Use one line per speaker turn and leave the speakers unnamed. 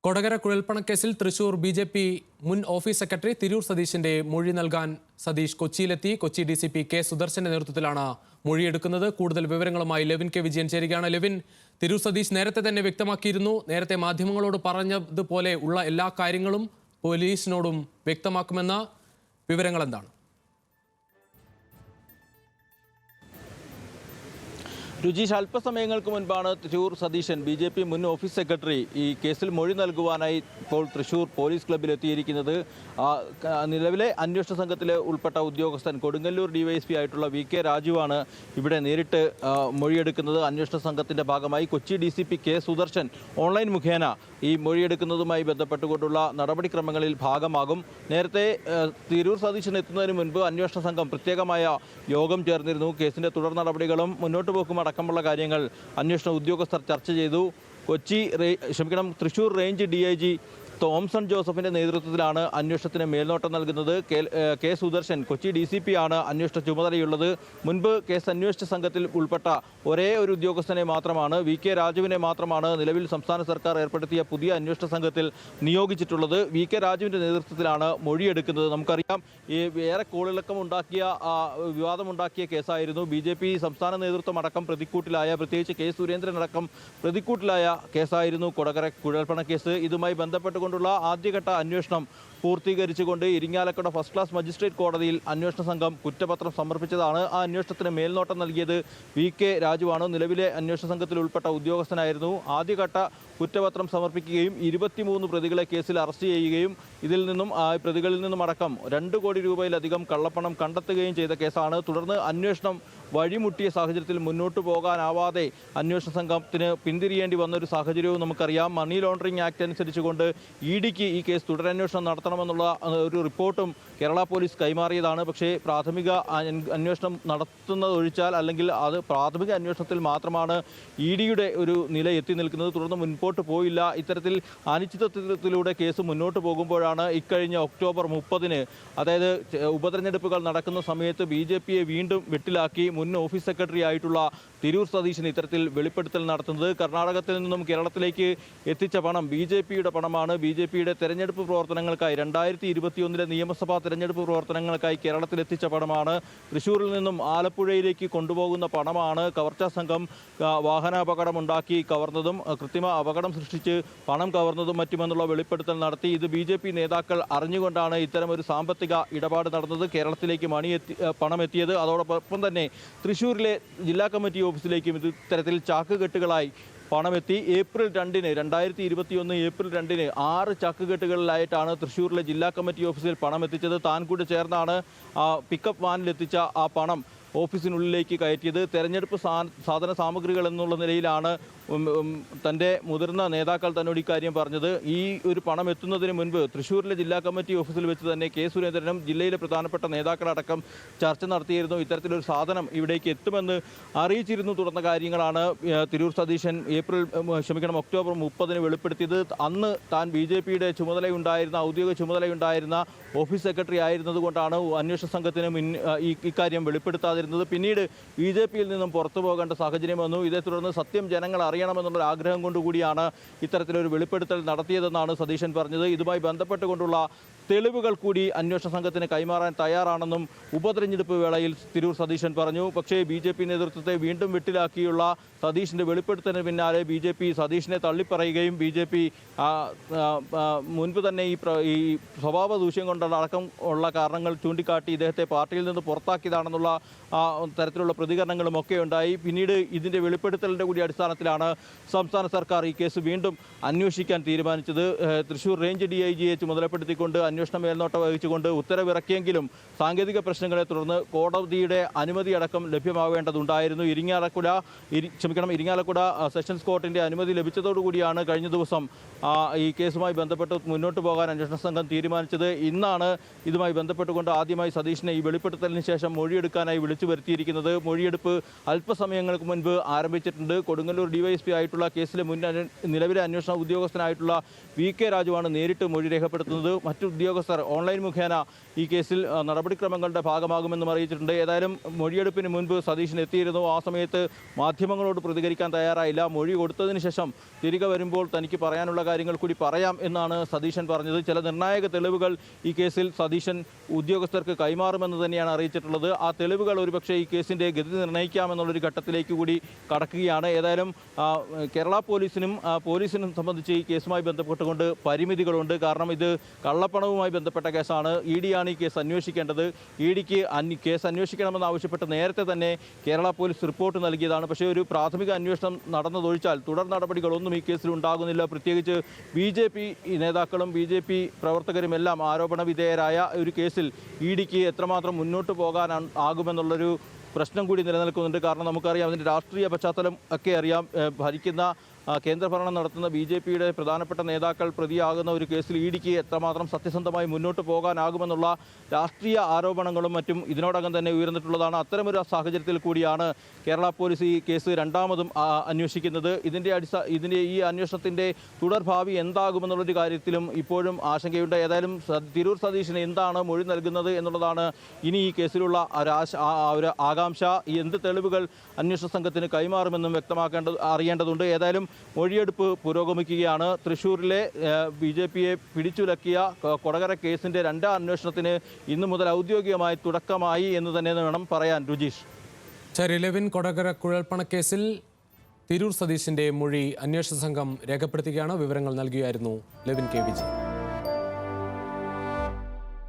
Kodakara കുഴൽപ്പണക്കേസിൽ Thrissur BJP. മുൻ office secretary Tirur സതീശിന്റെ മൊഴി നൽകാൻ സതീഷ് കൊച്ചിയിലെത്തി. കൊച്ചി ഡി.സി.പി. കെ സുദർശന്റെ നേതൃത്വത്തിലാണ് മൊഴിയെടുക്കുന്നത്. കൂടുതൽ വിവരങ്ങളുമായി ലെവിൻ കെ വിജയൻ ചേരുകയാണ്. ലെവിൻ, തിരൂർ സതീഷ് നേരത്തെ തന്നെ വ്യക്തമാക്കിയിരുന്നു, നേരത്തെ മാധ്യമങ്ങളോട് പറഞ്ഞതുപോലെ ഉള്ള എല്ലാ കാര്യങ്ങളും പോലീസിനോടും വ്യക്തമാക്കുമെന്ന വിവരങ്ങൾ എന്താണ്?
രുചീഷ്, അല്പസമയങ്ങൾക്ക് മുൻപാണ് തൃശൂർ സതീശൻ ബി.ജെ.പി. മുൻ ഓഫീസ് സെക്രട്ടറി ഈ കേസിൽ മൊഴി നൽകുവാനായി ഇപ്പോൾ തൃശൂർ പോലീസ് ക്ലബ്ബിൽ എത്തിയിരിക്കുന്നത്. നിലവിലെ അന്വേഷണ സംഘത്തിൽ ഉൾപ്പെട്ട ഉദ്യോഗസ്ഥൻ കൊടുങ്ങല്ലൂർ ഡിവൈഎസ്പി ആയിട്ടുള്ള വി.കെ. രാജുവാണ് ഇവിടെ നേരിട്ട് മൊഴിയെടുക്കുന്നത്. അന്വേഷണ സംഘത്തിൻ്റെ ഭാഗമായി കൊച്ചി ഡി.സി.പി. കെ സുദർശൻ ഓൺലൈൻ മുഖേന ഈ മൊഴിയെടുക്കുന്നതുമായി ബന്ധപ്പെട്ടുകൊണ്ടുള്ള നടപടിക്രമങ്ങളിൽ ഭാഗമാകും. നേരത്തെ തിരൂർ സതീശൻ എത്തുന്നതിന് മുൻപ് അന്വേഷണ സംഘം പ്രത്യേകമായ യോഗം ചേർന്നിരുന്നു. കേസിൻ്റെ തുടർ നടപടികളും മുന്നോട്ട് പോക്കും അടക്കമുള്ള കാര്യങ്ങൾ അന്വേഷണ ഉദ്യോഗസ്ഥർ ചർച്ച ചെയ്തു. തൃശൂർ റേഞ്ച് DIG തോംസൺ ജോസഫിൻ്റെ നേതൃത്വത്തിലാണ് അന്വേഷണത്തിന് മേൽനോട്ടം നൽകുന്നത്. കെ സുദർശൻ കൊച്ചി DCP ആണ് അന്വേഷണ ചുമതലയുള്ളത്. മുൻപ് കേസ് അന്വേഷണ സംഘത്തിൽ ഉൾപ്പെട്ട ഒരേ ഒരു ഉദ്യോഗസ്ഥനെ മാത്രമാണ്, വി.കെ. രാജുവിനെ മാത്രമാണ് നിലവിൽ സംസ്ഥാന സർക്കാർ ഏർപ്പെടുത്തിയ പുതിയ അന്വേഷണ സംഘത്തിൽ നിയോഗിച്ചിട്ടുള്ളത്. വി.കെ. രാജുവിൻ്റെ നേതൃത്വത്തിലാണ് മൊഴിയെടുക്കുന്നത്. നമുക്കറിയാം, ഈ ഏറെ കോളിളക്കം ഉണ്ടാക്കിയ വിവാദമുണ്ടാക്കിയ കേസായിരുന്നു. BJP സംസ്ഥാന നേതൃത്വം അടക്കം പ്രതിക്കൂട്ടിലായ, പ്രത്യേകിച്ച് കെ സുരേന്ദ്രൻ അടക്കം പ്രതിക്കൂട്ടിലായ കേസായിരുന്നു കൊടകര കുഴൽപ്പണ കേസ്. ഇതുമായി ബന്ധപ്പെട്ടുകൊണ്ടുള്ള ആദ്യഘട്ട അന്വേഷണം പൂർത്തീകരിച്ചുകൊണ്ട് ഇരിങ്ങാലക്കുട ഫസ്റ്റ് ക്ലാസ് മജിസ്ട്രേറ്റ് കോടതിയിൽ അന്വേഷണ സംഘം കുറ്റപത്രം സമർപ്പിച്ചതാണ്. ആ അന്വേഷണത്തിന് മേൽനോട്ടം നൽകിയത് വി.കെ. രാജുവാണ്. നിലവിലെ അന്വേഷണ സംഘത്തിൽ ഉൾപ്പെട്ട ഉദ്യോഗസ്ഥനായിരുന്നു. ആദ്യഘട്ട കുറ്റപത്രം സമർപ്പിക്കുകയും 23 പ്രതികളെ കേസിൽ അറസ്റ്റ് ചെയ്യുകയും പ്രതികളിൽ നിന്നും അടക്കം 2 കോടി രൂപയിലധികം കള്ളപ്പണം കണ്ടെത്തുകയും ചെയ്ത കേസാണ്. തുടർന്ന് അന്വേഷണം വഴിമുട്ടിയ സാഹചര്യത്തിൽ മുന്നോട്ട് പോകാനാവാതെ അന്വേഷണ സംഘത്തിന് പിന്തിരിയേണ്ടി വന്നൊരു സാഹചര്യവും നമുക്കറിയാം. മണി ലോണ്ടറിംഗ് ആക്ട് അനുസരിച്ചുകൊണ്ട് EDക്ക് ഈ കേസ് തുടരന്വേഷണം നടത്തണമെന്നുള്ള ഒരു റിപ്പോർട്ടും കേരള പോലീസ് കൈമാറിയതാണ്. പക്ഷേ പ്രാഥമിക അന്വേഷണം നടത്തുന്നതൊഴിച്ചാൽ, അല്ലെങ്കിൽ അത് പ്രാഥമിക അന്വേഷണത്തിൽ മാത്രമാണ് EDയുടെ ഒരു നില എത്തി നിൽക്കുന്നത്. തുടർന്ന് മുൻപോട്ട് പോയില്ല. ഇത്തരത്തിൽ അനിശ്ചിതത്വത്തിലൂടെ കേസ് മുന്നോട്ട് പോകുമ്പോഴാണ് ഇക്കഴിഞ്ഞ ഒക്ടോബർ 30-ന്, അതായത് ഉപതെരഞ്ഞെടുപ്പുകൾ നടക്കുന്ന സമയത്ത് BJPയെ വീണ്ടും വെട്ടിലാക്കി മുൻ ഓഫീസ് സെക്രട്ടറി ആയിട്ടുള്ള തിരൂർ സതീശൻ ഇത്തരത്തിൽ വെളിപ്പെടുത്തൽ നടത്തുന്നത്. കർണാടകത്തിൽ നിന്നും കേരളത്തിലേക്ക് എത്തിച്ച പണം BJPയുടെ പണമാണ്. BJPയുടെ തെരഞ്ഞെടുപ്പ് പ്രവർത്തനങ്ങൾക്കായി 2021 നിയമസഭാ തെരഞ്ഞെടുപ്പ് പ്രവർത്തനങ്ങൾക്കായി കേരളത്തിൽ എത്തിച്ച പണമാണ്. തൃശ്ശൂരിൽ നിന്നും ആലപ്പുഴയിലേക്ക് കൊണ്ടുപോകുന്ന പണമാണ്. കവർച്ചാ സംഘം വാഹനാപകടമുണ്ടാക്കി കവർന്നതും കൃത്രിമ അപകടം സൃഷ്ടിച്ച് പണം കവർന്നതും മറ്റുമെന്നുള്ള വെളിപ്പെടുത്തൽ നടത്തി. ഇത് BJP നേതാക്കൾ അറിഞ്ഞുകൊണ്ടാണ് ഇത്തരമൊരു സാമ്പത്തിക ഇടപാട് നടന്നത്. കേരളത്തിലേക്ക് പണം എത്തിയത്. അതോടൊപ്പം തന്നെ തൃശ്ശൂരിലെ ജില്ലാ കമ്മിറ്റി ഓഫീസിലേക്കും ഇത്തരത്തിൽ ചാക്കുകെട്ടുകളായി പണമെത്തി. ഏപ്രിൽ 2-ന് 2021 ഏപ്രിൽ 2-ന് 6 ചാക്കുകെട്ടുകളിലായിട്ടാണ് തൃശ്ശൂരിലെ ജില്ലാ കമ്മിറ്റി ഓഫീസിൽ പണം എത്തിച്ചത്. താൻ കൂടി ചേർന്നാണ് പിക്കപ്പ് വാനിലെത്തിച്ച ആ പണം ഓഫീസിനുള്ളിലേക്ക് കയറ്റിയത്. തെരഞ്ഞെടുപ്പ് സാധന സാമഗ്രികൾ എന്നുള്ള നിലയിലാണ് തൻ്റെ മുതിർന്ന നേതാക്കൾ തന്നോട് ഇക്കാര്യം പറഞ്ഞത്. ഈ ഒരു പണം എത്തുന്നതിന് മുൻപ് തൃശ്ശൂരിലെ ജില്ലാ കമ്മിറ്റി ഓഫീസിൽ വെച്ച് തന്നെ കെ സുരേന്ദ്രനും ജില്ലയിലെ പ്രധാനപ്പെട്ട നേതാക്കളടക്കം ചർച്ച നടത്തിയിരുന്നു. ഇത്തരത്തിലൊരു സാധനം ഇവിടേക്ക് എത്തുമെന്ന് അറിയിച്ചിരുന്നു തുടർന്ന കാര്യങ്ങളാണ് തിരൂർ സതീശൻ ഒക്ടോബർ 30-ന് വെളിപ്പെടുത്തിയത്. അന്ന് താൻ BJPയുടെ ഔദ്യോഗിക ചുമതലയുണ്ടായിരുന്ന ഓഫീസ് സെക്രട്ടറി ആയിരുന്നതുകൊണ്ടാണ് അന്വേഷണ സംഘത്തിന് ഇക്കാര്യം വെളിപ്പെടുത്താതിരുന്നത്. പിന്നീട് BJPയിൽ നിന്നും പുറത്തു പോകേണ്ട സാഹചര്യം വന്നു. ഇതേ തുടർന്ന് സത്യം ജനങ്ങൾ അറിയണമെന്നുള്ള ആഗ്രഹം കൊണ്ടുകൂടിയാണ് ഇത്തരത്തിലൊരു വെളിപ്പെടുത്തൽ നടത്തിയതെന്നാണ് സതീശൻ പറഞ്ഞത്. ഇതുമായി ബന്ധപ്പെട്ടുകൊണ്ടുള്ള തെളിവുകൾ കൂടി അന്വേഷണ സംഘത്തിന് കൈമാറാൻ തയ്യാറാണെന്നും ഉപതെരഞ്ഞെടുപ്പ് വേളയിൽ തിരൂർ സതീശൻ പറഞ്ഞു. പക്ഷേ BJP നേതൃത്വത്തെ വീണ്ടും വെട്ടിലാക്കിയുള്ള സതീഷിൻ്റെ വെളിപ്പെടുത്തലിന് പിന്നാലെ BJP സതീഷിനെ തള്ളിപ്പറയുകയും BJP മുൻപ് തന്നെ ഈ സ്വഭാവ ദൂഷ്യം കൊണ്ടടക്കം ഉള്ള കാരണങ്ങൾ ചൂണ്ടിക്കാട്ടി ഇദ്ദേഹത്തെ പാർട്ടിയിൽ നിന്ന് പുറത്താക്കിയതാണെന്നുള്ള തരത്തിലുള്ള പ്രതികരണങ്ങളും ഒക്കെ ഉണ്ടായി. പിന്നീട് ഇതിൻ്റെ വെളിപ്പെടുത്തലിൻ്റെ കൂടി അടിസ്ഥാനത്തിലാണ് സംസ്ഥാന സർക്കാർ ഈ കേസ് വീണ്ടും അന്വേഷിക്കാൻ തീരുമാനിച്ചത്. തൃശ്ശൂർ റേഞ്ച് DIGയെ ചുമതലപ്പെടുത്തിക്കൊണ്ട് അന്വേഷണ മേൽനോട്ടം വഹിച്ചുകൊണ്ട് ഉത്തരവിറക്കിയെങ്കിലും സാങ്കേതിക പ്രശ്നങ്ങളെ തുടർന്ന് കോടതിയുടെ അനുമതി അടക്കം ലഭ്യമാവേണ്ടതുണ്ടായിരുന്നു. ഇരിങ്ങാലക്കുട സെഷൻസ് കോർട്ടിൻ്റെ അനുമതി ലഭിച്ചതോടുകൂടിയാണ് കഴിഞ്ഞ ദിവസം ഈ കേസുമായി ബന്ധപ്പെട്ട് മുന്നോട്ട് പോകാൻ അന്വേഷണ സംഘം തീരുമാനിച്ചത്. ഇന്നാണ് ഇതുമായി ബന്ധപ്പെട്ടുകൊണ്ട് ആദ്യമായി സതീഷിനെ ഈ വെളിപ്പെടുത്തലിന് ശേഷം മൊഴിയെടുക്കാനായി വിളിച്ചു വിളിച്ചു വരുത്തിയിരിക്കുന്നത്. മൊഴിയെടുപ്പ് അല്പസമയങ്ങൾക്ക് മുൻപ് ആരംഭിച്ചിട്ടുണ്ട്. കൊടുങ്ങല്ലൂർ ഡിവൈഎസ്പി ആയിട്ടുള്ള കേസിലെ നിലവിലെ അന്വേഷണ ഉദ്യോഗസ്ഥനായിട്ടുള്ള VK രാജുവാണ് നേരിട്ട് മൊഴി രേഖപ്പെടുത്തുന്നത്. മറ്റു ഉദ്യോഗസ്ഥർ ഓൺലൈൻ മുഖേന ഈ കേസിൽ നടപടിക്രമങ്ങളുടെ ഭാഗമാകുമെന്നും അറിയിച്ചിട്ടുണ്ട്. ഏതായാലും മൊഴിയെടുപ്പിന് മുൻപ് സതീശൻ എത്തിയിരുന്നു. ആ സമയത്ത് മാധ്യമങ്ങളോട് പ്രതികരിക്കാൻ തയ്യാറായില്ല. മൊഴി കൊടുത്തതിന് ശേഷം തിരികെ വരുമ്പോൾ തനിക്ക് പറയാനുള്ള കാര്യങ്ങൾ കൂടി പറയാം എന്നാണ് സതീശൻ പറഞ്ഞത്. ചില നിർണായക തെളിവുകൾ ഈ കേസിൽ സതീശൻ ഉദ്യോഗസ്ഥർക്ക് കൈമാറുമെന്ന് തന്നെയാണ് അറിയിച്ചിട്ടുള്ളത്. ആ തെളിവുകൾ ഒരുപക്ഷേ ഈ കേസിൻ്റെ ഗതി നിർണ്ണയിക്കാമെന്നുള്ളൊരു ഘട്ടത്തിലേക്ക് കൂടി കടക്കുകയാണ്. ഏതായാലും കേരള പോലീസിനും സംബന്ധിച്ച് ഈ കേസുമായി ബന്ധപ്പെട്ടുകൊണ്ട് പരിമിതികളുണ്ട്. കാരണം ഇത് കള്ളപ്പണവുമായി ബന്ധപ്പെട്ട കേസാണ്. ED ആണ് ഈ കേസ് അന്വേഷിക്കേണ്ടത്. EDക്ക് കേസ് അന്വേഷിക്കണമെന്ന് ആവശ്യപ്പെട്ട് നേരത്തെ തന്നെ കേരള പോലീസ് റിപ്പോർട്ട് നൽകിയതാണ്. പക്ഷേ ഒരു പ്രാഥമിക അന്വേഷണം നടന്നതൊഴിച്ചാൽ തുടർ നടപടികളൊന്നും ഈ കേസിൽ ഉണ്ടാകുന്നില്ല. പ്രത്യേകിച്ച് BJP നേതാക്കളും BJP പ്രവർത്തകരും എല്ലാം ആരോപണ വിധേയരായ ഒരു കേസിൽ EDക്ക് എത്രമാത്രം മുന്നോട്ട് ആകുമെന്നുള്ളൊരു പ്രശ്നം കൂടി നിലനിൽക്കുന്നുണ്ട്. കാരണം നമുക്കറിയാം അതിൻ്റെ രാഷ്ട്രീയ പശ്ചാത്തലം ഒക്കെ അറിയാം. ഭരിക്കുന്ന കേന്ദ്രഭരണം നടത്തുന്ന BJPയുടെ പ്രധാനപ്പെട്ട നേതാക്കൾ പ്രതിയാകുന്ന ഒരു കേസിൽ EDക്ക് എത്രമാത്രം സത്യസന്ധമായി മുന്നോട്ട് പോകാനാകുമെന്നുള്ള രാഷ്ട്രീയ ആരോപണങ്ങളും മറ്റും ഇതിനോടകം തന്നെ ഉയർന്നിട്ടുള്ളതാണ്. അത്തരമൊരു സാഹചര്യത്തിൽ കൂടിയാണ് കേരള പോലീസ് ഈ കേസ് രണ്ടാമതും അന്വേഷിക്കുന്നത്. ഇതിൻ്റെ ഈ അന്വേഷണത്തിൻ്റെ തുടർഭാവി എന്താകുമെന്നുള്ളൊരു കാര്യത്തിലും ഇപ്പോഴും ആശങ്കയുണ്ട്. ഏതായാലും തിരൂർ സതീശന് എന്താണ് മൊഴി നൽകുന്നത് എന്നുള്ളതാണ് ഇനി ഈ കേസിലുള്ള ഒരു ആകാംക്ഷ. എന്ത് തെളിവുകൾ അന്വേഷണ സംഘത്തിന് കൈമാറുമെന്നും അറിയേണ്ടതുണ്ട്. ഏതായാലും മൊഴിയെടുപ്പ് പുരോഗമിക്കുകയാണ്. തൃശ്ശൂരിലെ BJPയെ പിടിച്ചുലക്കിയ കൊടകര കേസിൻ്റെ രണ്ടാം അന്വേഷണത്തിന് ഇന്നു മുതൽ ഔദ്യോഗികമായി തുടക്കമായി എന്ന് തന്നെ വേണം പറയാൻ. രുജീഷ്,
ലെവിൻ, കൊടകര കുഴൽപ്പണക്കേസിൽ തിരൂർ സതീശിന്റെ മൊഴി അന്വേഷണ സംഘം രേഖപ്പെടുത്തുകയാണ്. വിവരങ്ങൾ നൽകുകയായിരുന്നു ലെവിൻ KVG.